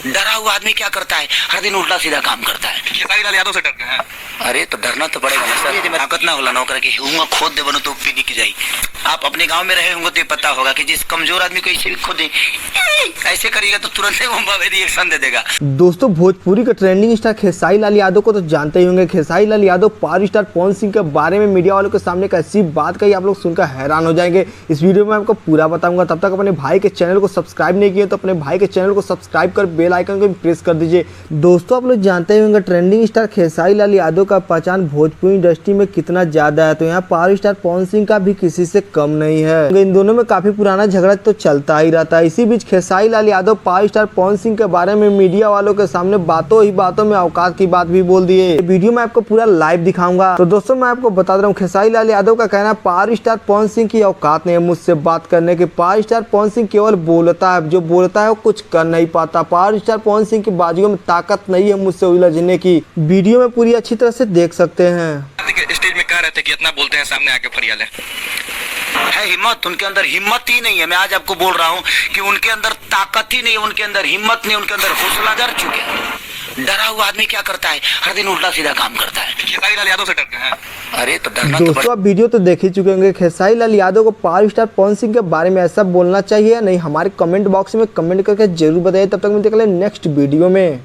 डरा हुआ आदमी क्या करता है, हर दिन उल्टा सीधा काम करता है। खेसारी लाल यादव से डरते हैं? अरे तो डरना तो पड़ेगा ना सर, यदि ताकत ना होला नौकर की हुआ खोद दे बनो तो पीनी की जाई। आप अपने गांव में रहे होंगे तो पता होगा कि जिस कमजोर आदमी को ऐसे भी खोदे ऐसे करेगा तो तुरंत ही रिएक्शन दे देगा। दोस्तों भोजपुरी का ट्रेंडिंग स्टार खेसारी लाल यादव को तो जानते ही होंगे। खेसारी लाल यादव पावर स्टार पवन सिंह के बारे में मीडिया वालों के सामने एक ऐसी बात कही, आप लोग सुनकर हैरान हो जाएंगे। इस वीडियो में आपको पूरा बताऊंगा। तब तक अपने भाई के चैनल को सब्सक्राइब नहीं किए तो अपने भाई के चैनल को सब्सक्राइब कर बेल आइकन को प्रेस कर दीजिए। दोस्तों आप लोग जानते ही होंगे ट्रेंडिंग स्टार खेसारी लाल यादव का पहचान भोजपुरी इंडस्ट्री में कितना ज्यादा है, तो यहाँ पावर स्टार पवन सिंह का भी किसी से कम नहीं है। इन दोनों में काफी पुराना झगड़ा तो चलता ही रहता है। इसी बीच खेसारी लाल यादव पावर स्टार पवन सिंह के बारे में मीडिया वालों के सामने बातों ही बातों में औकात की बात भी बोल दिए। वीडियो में आपको पूरा लाइव दिखाऊंगा। तो दोस्तों मैं आपको बता रहा हूँ, खेसारी लाल यादव का कहना है पावर स्टार पवन सिंह की औकात नहीं है मुझसे बात करने की। पावर स्टार पवन सिंह केवल बोलता है, जो बोलता है वो कुछ कर नहीं पाता। पावर स्टार पवन सिंह की बाजुओं में ताकत नहीं है मुझसे उलझने की। वीडियो में पूरी अच्छी तरह से देख सकते हैं। स्टेज में कह रहे थे कि इतना बोलते हैं, सामने आके फरियाल है हिम्मत, उनके अंदर हिम्मत ही नहीं है। मैं आज आपको बोल रहा हूँ कि उनके अंदर ताकत ही नहीं है, उनके अंदर हिम्मत नहीं, उनके अंदर हौसला डर चुके हैं। डरा हुआ आदमी क्या करता है, हर दिन उल्टा सीधा काम करता है। खेसारी लाल यादव से डरते हैं? अरे तो डरना तो दोस्तों आप वीडियो तो देख ही चुके होंगे। खेसारी लाल यादव को पावर स्टार पवन सिंह के बारे में ऐसा बोलना चाहिए या नहीं, हमारे कमेंट बॉक्स में कमेंट करके जरूर बताइए। तब तक मिलते हैं नेक्स्ट वीडियो में।